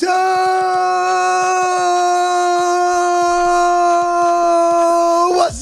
What's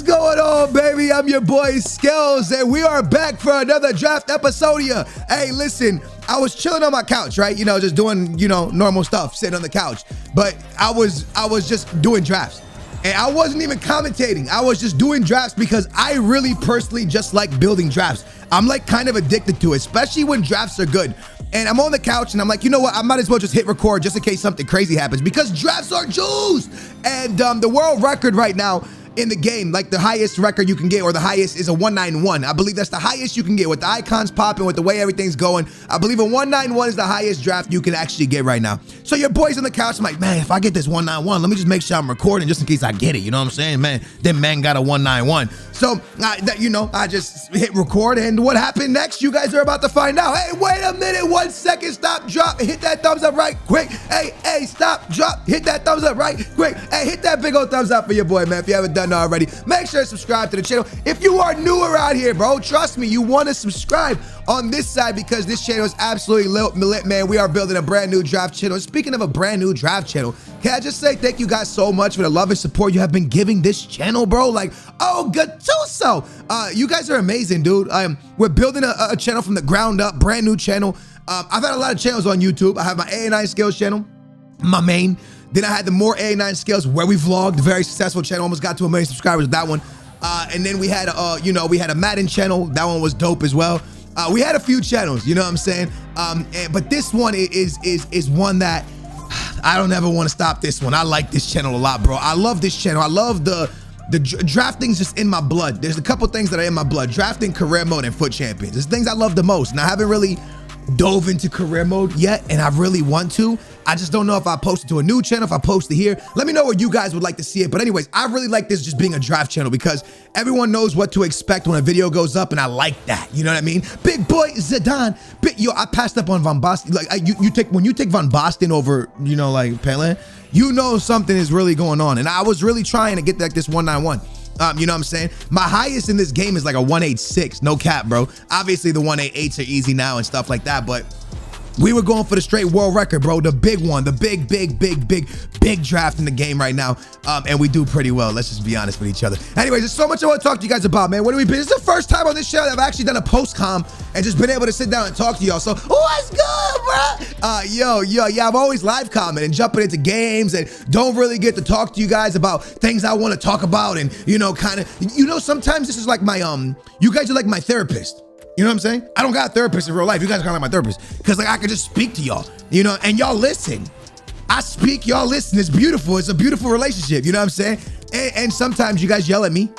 going on, baby? I'm your boy Skills, and we are back for another draft episode here. Hey, listen, I was chilling on my couch, right? You know, just doing, normal stuff, sitting on the couch. But I was just doing drafts. And I wasn't even commentating. I was just doing drafts because I really personally just like building drafts. I'm like kind of addicted to it, especially when drafts are good. And I'm on the couch and I'm like, you know what? I might as well just hit record just in case something crazy happens because drafts are juice. And the world record right now in the game, like the highest record you can get, or the highest, is a 191. I believe that's the highest you can get with the icons popping, with the way everything's going. I believe a 191 is the highest draft you can actually get right now. So your boy's on the couch. I'm like, man, if I get this 191, let me just make sure I'm recording just in case I get it. You know what I'm saying, man? Then man got a 191. So, I just hit record, and what happened next, you guys are about to find out. Hey, wait a minute, 1 second, stop, drop, hit that thumbs up right quick. Hey, stop, drop, hit that thumbs up right quick. Hey, hit that big old thumbs up for your boy, man, if you haven't done it already. Make sure to subscribe to the channel. If you are new around here, bro, trust me, you want to subscribe on this side because this channel is absolutely lit, man. We are building a brand new draft channel. Speaking of a brand new draft channel, can I just say thank you guys so much for the love and support you have been giving this channel, bro? Like, oh, Gattuso. You guys are amazing, dude. We're building a channel from the ground up, brand new channel. I've had a lot of channels on YouTube. I have my A9 Skills channel, my main. Then I had the more A9 Skills where we vlogged, very successful channel, almost got to 1 million subscribers with that one. And then we had a Madden channel. That one was dope as well. We had a few channels, you know what I'm saying? But this one is one that I don't ever want to stop. This one, I like this channel a lot, bro. I love this channel. I love the drafting's just in my blood. There's a couple things that are in my blood: drafting, career mode, and FUT champions. It's things I love the most, and I haven't really dove into career mode yet, and I really want to. I just don't know if I post it to a new channel, if I post it here. Let me know where you guys would like to see it. But anyways, I really like this just being a draft channel because everyone knows what to expect when a video goes up, and I like that. You know what I mean? Big boy Zidane. I passed up on Van Basten. Like when you take Van Basten over, like Pele, you know something is really going on. And I was really trying to get like this 191. You know what I'm saying? My highest in this game is like a 186. No cap, bro. Obviously, the 188s are easy now and stuff like that, but we were going for the straight world record, bro. The big one, the big draft in the game right now. And we do pretty well. Let's just be honest with each other. Anyways, there's so much I want to talk to you guys about, man. This is the first time on this show that I've actually done a post-com and just been able to sit down and talk to y'all. So what's good, bro? Yeah, I'm always live commenting and jumping into games and don't really get to talk to you guys about things I want to talk about. And, sometimes this is like my, you guys are like my therapist. You know what I'm saying? I don't got a therapist in real life. You guys are kind of like my therapist because I can just speak to y'all, and y'all listen. I speak, y'all listen. It's beautiful. It's a beautiful relationship. You know what I'm saying? And sometimes you guys yell at me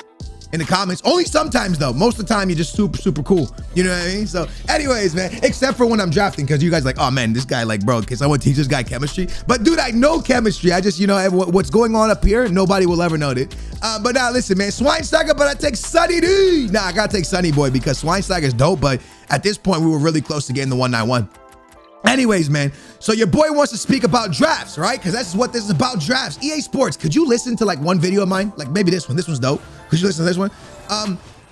in the comments. Only sometimes though. Most of the time you're just super cool. You know what I mean? So anyways, man, except for when I'm drafting because you guys like, oh man, this guy like, bro, because I want to teach this guy chemistry. But dude, I know chemistry. I just, what's going on up here, nobody will ever know it. But now listen, man, Schweinsteiger, but I take Sunny D. Nah, I gotta take Sunny Boy because Schweinsteiger's dope. But at this point, we were really close to getting the 191. Anyways, man, so your boy wants to speak about drafts, right? Because that's what this is about, drafts. EA Sports, could you listen to like one video of mine? Like maybe this one. This one's dope. Could you listen to this one?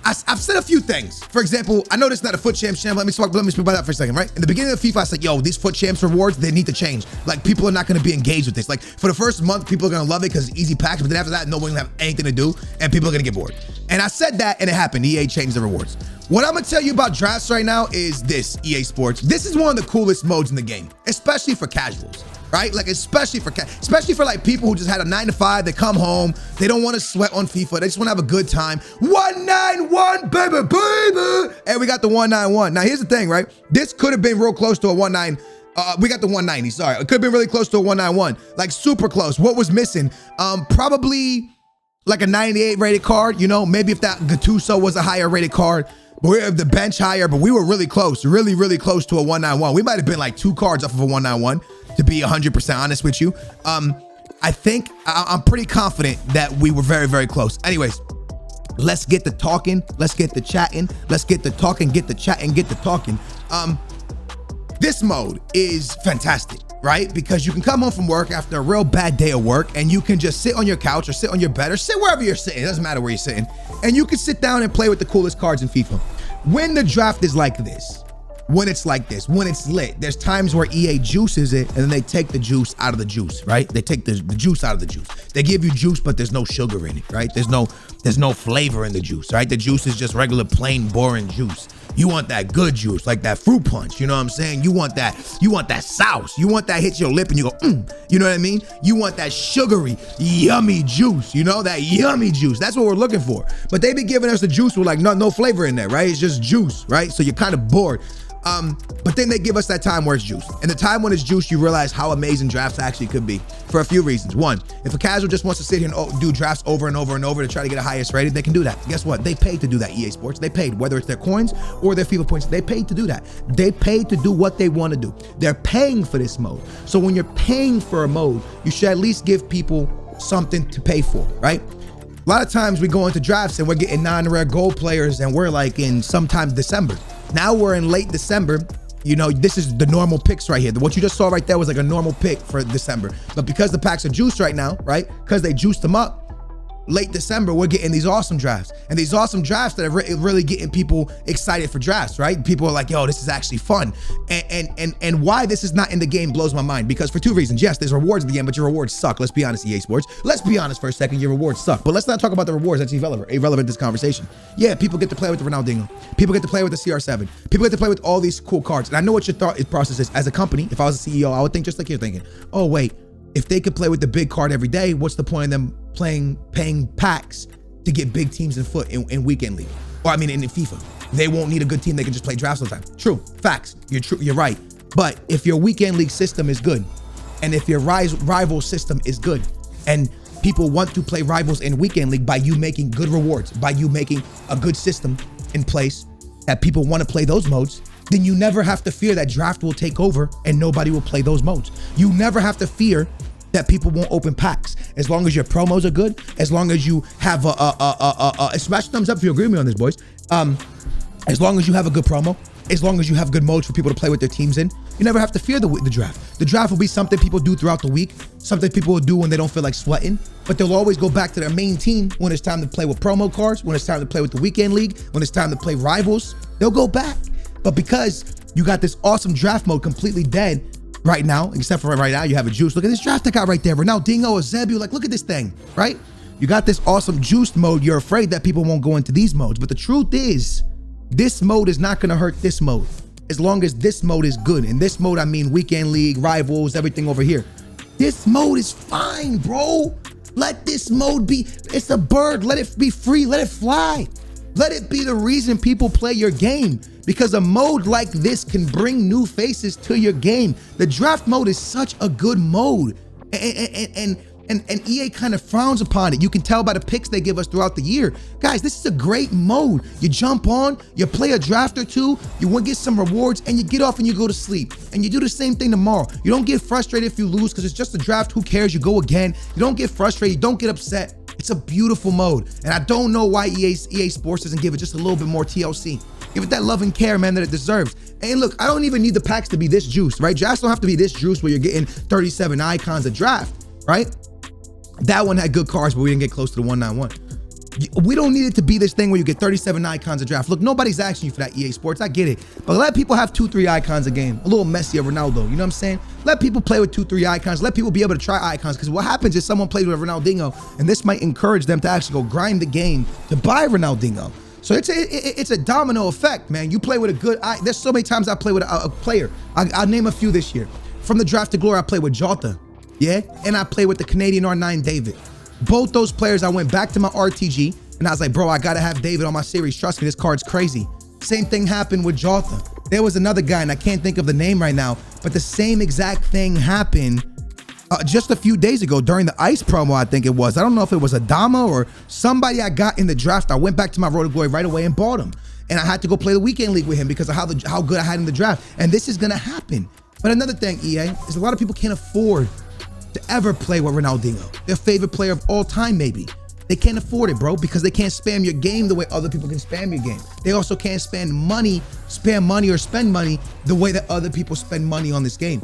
I've said a few things. For example, I know this is not a FUT champs channel. Let me speak about that for a second, right? In the beginning of FIFA, I said, yo, these FUT champs rewards, they need to change. Like, people are not going to be engaged with this. Like, for the first month, people are going to love it because it's easy packs, but then after that, nobody's going to have anything to do, and people are going to get bored. And I said that, and it happened. EA changed the rewards. What I'm going to tell you about drafts right now is this, EA Sports. This is one of the coolest modes in the game, especially for casuals. Right? Like, especially for like people who just had a 9-to-5, they come home, they don't want to sweat on FIFA, they just want to have a good time. 191, baby. And we got the 191. Now, here's the thing, right? This could have been real close to a 19. We got the 190, sorry. It could have been really close to a 191, like super close. What was missing? Probably like a 98 rated card, maybe if that Gattuso was a higher rated card. But we have the bench higher, but we were really close, really close to a 191. We might have been like 2 cards off of a 191, to be 100% honest with you. I think I'm pretty confident that we were very close. Anyways, let's get the talking. Let's get the chatting. Let's get the talking, get the chatting, get the talking. This mode is fantastic, right? Because you can come home from work after a real bad day of work and you can just sit on your couch or sit on your bed or sit wherever you're sitting. It doesn't matter where you're sitting. And you can sit down and play with the coolest cards in FIFA. When the draft is like this, when it's like this, when it's lit. There's times where EA juices it and then they take the juice out of the juice, right? They take the juice out of the juice. They give you juice, but there's no sugar in it, right? There's no flavor in the juice, right? The juice is just regular, plain, boring juice. You want that good juice, like that fruit punch, you know what I'm saying? You want that sauce. You want that hits your lip and you go, you know what I mean? You want that sugary, yummy juice, you know, that yummy juice. That's what we're looking for. But they be giving us the juice with like no flavor in there, right? It's just juice, right? So you're kind of bored. But then they give us that time where it's juice. And the time when it's juice, you realize how amazing drafts actually could be for a few reasons. One, if a casual just wants to sit here and do drafts over and over and over to try to get a highest rated, they can do that. Guess what? They paid to do that, EA Sports. They paid, whether it's their coins or their FIFA points, they paid to do that. They paid to do what they want to do. They're paying for this mode. So when you're paying for a mode, you should at least give people something to pay for, right? A lot of times we go into drafts and we're getting non-rare gold players and we're like in sometimes December. Now we're in late December. You know, this is the normal picks right here. What you just saw right there was like a normal pick for December. But because the packs are juiced right now, right? Because they juiced them up, late December, we're getting these awesome drafts. And these awesome drafts that are really getting people excited for drafts, right? People are like, yo, this is actually fun. And why this is not in the game blows my mind. Because for two reasons. Yes, there's rewards in the game, but your rewards suck. Let's be honest, EA Sports. Let's be honest for a second, your rewards suck. But let's not talk about the rewards. That's irrelevant in this conversation. Yeah, people get to play with the Ronaldinho. People get to play with the CR7. People get to play with all these cool cards. And I know what your thought process is. As a company, if I was a CEO, I would think just like you're thinking. Oh, wait. If they could play with the big card every day, what's the point of them paying packs to get big teams in FUT in weekend league? Or I mean in FIFA. They won't need a good team, they can just play drafts all the time. True, facts, you're right. But if your weekend league system is good, and if your rival system is good, and people want to play rivals in weekend league by you making good rewards, by you making a good system in place that people want to play those modes, then you never have to fear that draft will take over and nobody will play those modes. You never have to fear that people won't open packs. As long as your promos are good, as long as you have a smash thumbs up if you agree with me on this, boys. As long as you have a good promo, as long as you have good modes for people to play with their teams in, you never have to fear the draft. The draft will be something people do throughout the week, something people will do when they don't feel like sweating, but they'll always go back to their main team when it's time to play with promo cards, when it's time to play with the weekend league, when it's time to play rivals, they'll go back. But because you got this awesome draft mode completely dead right now, except for right now, you have a juice. Look at this draft I got right there. Ronaldinho or Zebu, like look at this thing, right? You got this awesome juiced mode. You're afraid that people won't go into these modes. But the truth is, this mode is not gonna hurt this mode as long as this mode is good. In this mode, I mean weekend league, rivals, everything over here. This mode is fine, bro. Let this mode be, it's a bird. Let it be free, let it fly. Let it be the reason people play your game, because a mode like this can bring new faces to your game. The draft mode is such a good mode, and EA kind of frowns upon it. You can tell by the picks they give us throughout the year. Guys, this is a great mode. You jump on, you play a draft or two, you want to get some rewards, and you get off and you go to sleep. And you do the same thing tomorrow. You don't get frustrated if you lose because it's just a draft. Who cares? You go again. You don't get frustrated. You don't get upset. It's a beautiful mode. And I don't know why EA Sports doesn't give it just a little bit more TLC. Give it that love and care, man, that it deserves. And look, I don't even need the packs to be this juiced, right? Drafts don't have to be this juiced where you're getting 37 icons a draft, right? That one had good cards, but we didn't get close to the 191. We don't need it to be this thing where you get 37 icons a draft. Look, nobody's asking you for that, EA Sports. I get it. But let people have 2-3 icons a game. A little Messi or Ronaldo, you know what I'm saying? Let people play with 2-3 icons. Let people be able to try icons, because what happens is someone plays with Ronaldinho, and this might encourage them to actually go grind the game to buy Ronaldinho. So it's a domino effect, man. You play with a good eye. There's so many times I play with a player. I'll name a few this year. From the draft to glory, I played with Jota, yeah? And I played with the Canadian R9 David. Both those players, I went back to my RTG, and I was like, bro, I gotta have David on my series. Trust me, this card's crazy. Same thing happened with Jota. There was another guy, and I can't think of the name right now, but the same exact thing happened just a few days ago during the Ice promo, I think it was. I don't know if it was Adama or somebody I got in the draft. I went back to my Road to Glory right away and bought him. And I had to go play the weekend league with him because of how good I had in the draft. And this is gonna happen. But another thing, EA, is a lot of people can't afford to ever play with Ronaldinho. Their favorite player of all time, maybe. They can't afford it, bro, because they can't spam your game the way other people can spam your game. They also can't spam money or spend money the way that other people spend money on this game.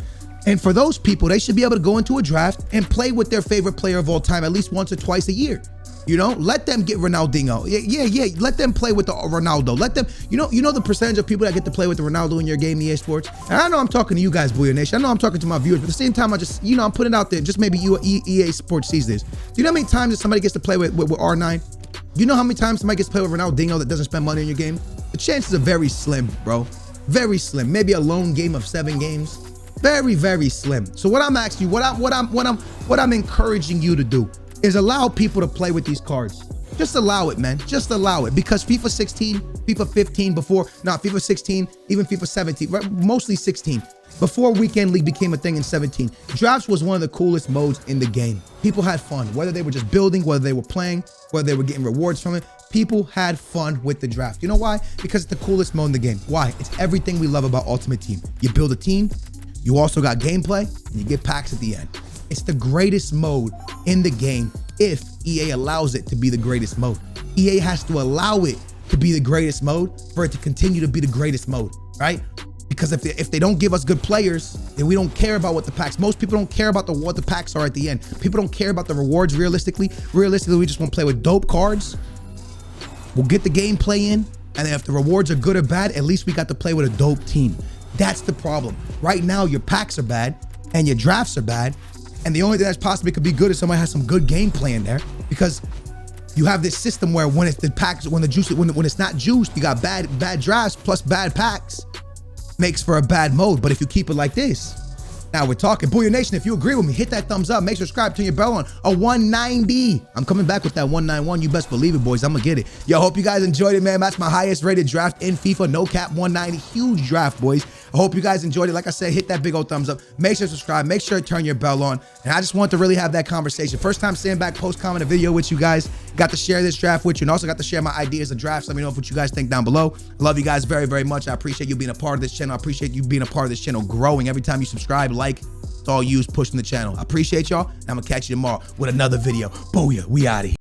And for those people, they should be able to go into a draft and play with their favorite player of all time at least once or twice a year. You know, let them get Ronaldinho. Yeah. Let them play with the Ronaldo. Let them, you know the percentage of people that get to play with the Ronaldo in your game, EA Sports. And I know I'm talking to you guys, Booyah Nation. I know I'm talking to my viewers, but at the same time, I just, I'm putting it out there. Just maybe EA Sports sees this. Do you know how many times that somebody gets to play with R9? You know how many times somebody gets to play with Ronaldinho that doesn't spend money in your game? The chances are very slim, bro. Very slim. Maybe a lone game of 7 games. Very, very slim. So what I'm asking you, what I'm encouraging you to do is allow people to play with these cards. Just allow it, man. Just allow it. Because FIFA 16, FIFA 15 FIFA 16, even FIFA 17, mostly 16, before Weekend League became a thing in 17, drafts was one of the coolest modes in the game. People had fun, whether they were just building, whether they were playing, whether they were getting rewards from it. People had fun with the draft. You know why? Because it's the coolest mode in the game. Why? It's everything we love about Ultimate Team. You build a team, you also got gameplay, and you get packs at the end. It's the greatest mode in the game if EA allows it to be the greatest mode. EA has to allow it to be the greatest mode for it to continue to be the greatest mode, right? Because if they don't give us good players, then we don't care about what the packs. Most people don't care about what the packs are at the end. People don't care about the rewards realistically. Realistically, we just want to play with dope cards. We'll get the gameplay in, and then if the rewards are good or bad, at least we got to play with a dope team. That's the problem. Right now, your packs are bad and your drafts are bad. And the only thing that's possibly could be good is somebody has some good gameplay in there, because you have this system where when it's the packs, when it's not juiced, you got bad drafts plus bad packs, makes for a bad mode. But if you keep it like this, now we're talking. Booyah Nation, if you agree with me, hit that thumbs up, make sure to subscribe, turn your bell on. A 190. I'm coming back with that 191. You best believe it, boys. I'm gonna get it. Yo, hope you guys enjoyed it, man. That's my highest rated draft in FIFA. No cap, 190. Huge draft, boys. I hope you guys enjoyed it. Like I said, hit that big old thumbs up. Make sure to subscribe. Make sure to turn your bell on. And I just want to really have that conversation. First time sitting back, post-comment a video with you guys. Got to share this draft with you, and also got to share my ideas of drafts. Let me know what you guys think down below. I love you guys very, very much. I appreciate you being a part of this channel. I appreciate you being a part of this channel growing. Every time you subscribe, like, it's all you pushing the channel. I appreciate y'all, and I'm gonna catch you tomorrow with another video. Booyah, we out of here.